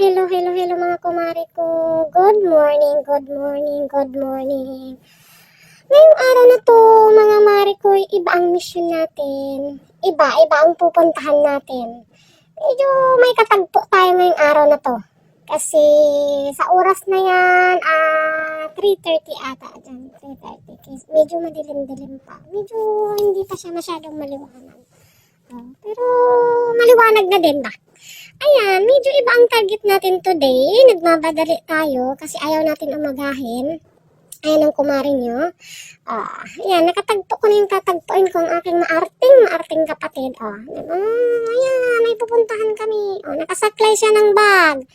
Hello mga kumare ko. Good morning, good morning, good morning. Ngayong araw na to, mga mare ko, iba ang mission natin. Iba ang pupuntahan natin. Medyo may katagpo tayo ngayong araw na to. Kasi sa oras na yan, 3:30 ata dyan, 3:30. Medyo madilim-dilim pa. Medyo hindi pa siya masyadong maliwanag. Pero maliwanag na din ba? Ayan, medyo iba ang target natin today. Nagmamadali tayo kasi ayaw natin umagahin. Ayan ang kumare nyo. Ayan, nakatagpo ko na yung tatagpuin ko ang aking maarting kapatid. Ayan, may pupuntahan kami. Nakasaklay siya ng bag.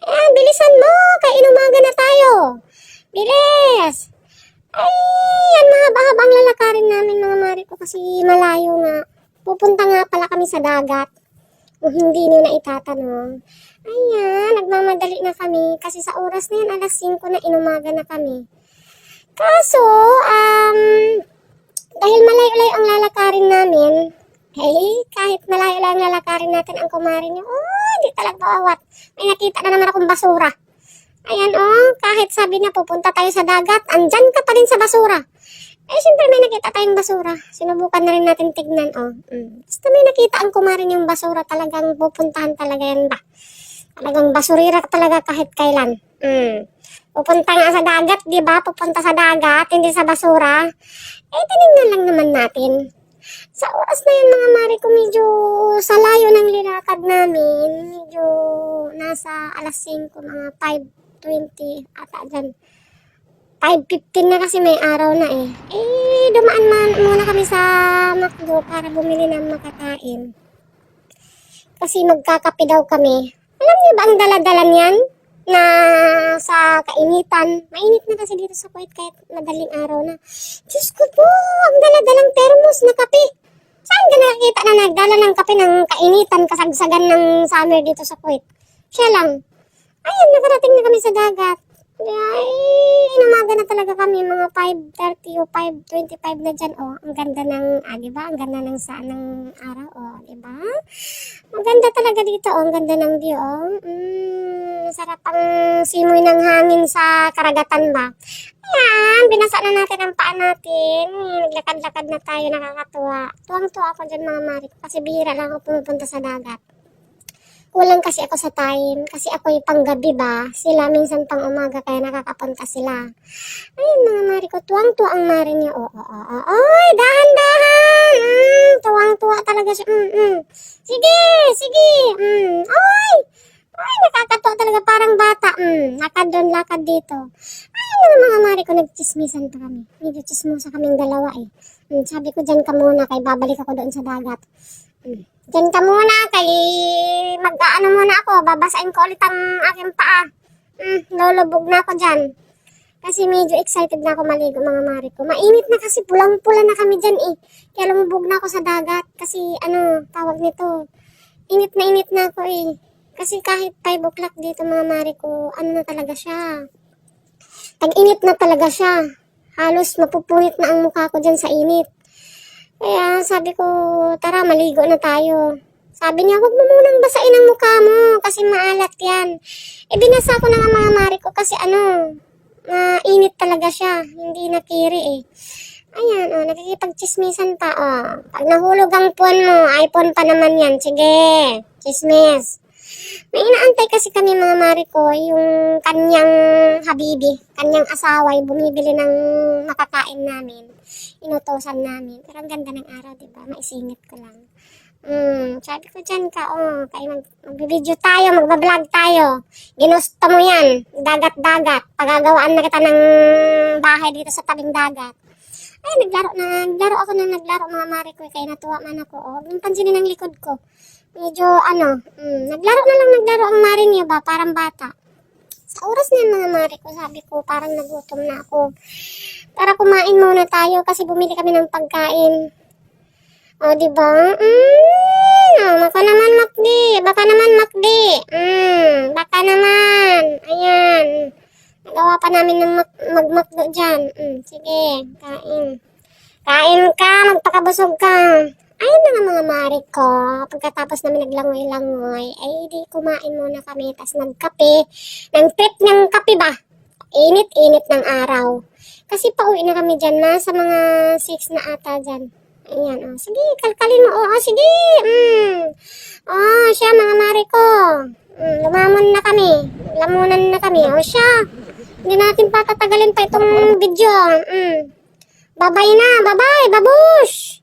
Ayan, bilisan mo, kaya inumaga na tayo. Bilis! Ayan, mahaba-habang lalakarin namin mga mare ko kasi malayo nga. Pupunta nga pala kami sa dagat. Kung hindi nyo na itatanong. Ayan, nagmamadali na kami kasi sa oras na yan, alas 5 na inumaga na kami. Kaso, dahil malayo-layo ang lalakarin namin, kahit malayo-layo ang lalakarin natin ang kumare nyo, di talaga bawat. May nakita na naman akong basura. Ayan, kahit sabi niya pupunta tayo sa dagat, andyan ka pa din sa basura. Siyempre may nakita tayong basura. Sinubukan na rin natin tignan, Basta may nakita ang kumarin yung basura, talagang pupuntahan talaga yan ba? Talagang basurira talaga kahit kailan. Pupunta nga sa dagat, di ba? Pupunta sa dagat, hindi sa basura. Tinignan lang naman natin. Sa oras na yun, mga mare ko, medyo sa layo ng linakad namin, medyo nasa alas 5, mga 5:20 ata dyan. 5:15 na kasi may araw na dumaan muna kami sa McDo para bumili ng makakain. Kasi magkakape daw kami. Alam niyo ba ang dala-dala niyan? Na sa kainitan. Mainit na kasi dito sa Kuwait kahit madaling araw na. Diyos ko po, ang dala-dalang thermos na kape. Saan ka nakakita na nagdala ng kape ng kainitan kasagsagan ng summer dito sa Kuwait? Siya lang. Ayun, nakarating na kami sa dagat. Inumaga na talaga kami, mga 5:30 o 5:25 na dyan, ang ganda ng, diba? Ang ganda ng araw, diba? Ang ganda talaga dito, ang ganda ng view, sarap ang simoy ng hangin sa karagatan ba? Ayan, binasa na natin ang paa natin, naglakad-lakad na tayo, nakakatuwa. Tuwang-tuwa ako dyan mga mare ko, kasi bihira lang ako pumupunta sa dagat. Kulang kasi ako sa time, kasi ako yung panggabi ba, sila minsan pang umaga kaya nakakapunta sila. Ayun mga mare ko, tuwang-tuwa ang mare niya. Oy, dahan-dahan! Tuwang-tuwa talaga siya. Sige! Ay, nakakatuwa talaga, parang bata. Lakad doon, lakad dito. Ayun mga mare ko, nagchismisan pa kami. Medyo chismosa kaming dalawa Sabi ko, dyan ka muna, kay babalik ako doon sa dagat. Diyan ka muna, kay mag-aano muna ako, babasain ko ulit ang aking paa. Lulubog na ako dyan. Kasi medyo excited na ako maligo mga mare ko. Mainit na kasi, pulang-pula na kami dyan Kaya lumubog na ako sa dagat. Kasi tawag nito, init na ako Kasi kahit 5 o'clock dito mga mare ko, na talaga siya. Tag-init na talaga siya. Halos mapupunit na ang mukha ko dyan sa init. Kaya sabi ko, tara maligo na tayo. Sabi niya, huwag mo munang basain ang mukha mo kasi maalat yan. Binasa ko na nga mga mare ko kasi mainit talaga siya. Hindi nakiri Ayan, nakikipag-chismisan pa. Pag nahulog ang phone mo, iPhone pa naman yan. Sige, chismis. May inaantay kasi kami mga mare ko, yung kanyang habibi, kanyang asawa, bumibili ng makakain namin. Inutosan namin. Pero ang ganda ng araw, diba? Maisingit ko lang. Sabi ko dyan ka, kayo mag-video tayo, mag-vlog tayo. Ginusto mo yan, dagat-dagat. Pagagawaan na kita ng bahay dito sa tabing dagat. Ay, naglaro ako mga mare ko, kaya natuwa man ako. Huwag nang pansinin ang likod ko. Medyo, naglaro ang mare niya ba, parang bata. Sa oras na yan mga mare ko, sabi ko, parang nagutom na ako. Tara kumain muna tayo kasi bumili kami ng pagkain. Diba? Baka naman Macdi. Baka naman. Ayan. Nagawa pa namin ng mag-Macdo dyan. Sige, kain. Kain ka, magpakabusog ka. Ayun na nga mga mare ko, pagkatapos namin naglangoy-langoy, ay di kumain muna kami, tas nagkape, ng trip ng kape ba? Init-init ng araw. Kasi pauwi na kami dyan na sa mga 6 na ata dyan. Ayan, oh. Sige, kalkalin mo. Oh, sige. Oh, siya mga mare ko. Lumamon na kami. Lamunan na kami. Oh, siya. Hindi natin patatagalin pa itong video. Bye-bye na. Bye-bye. Babush.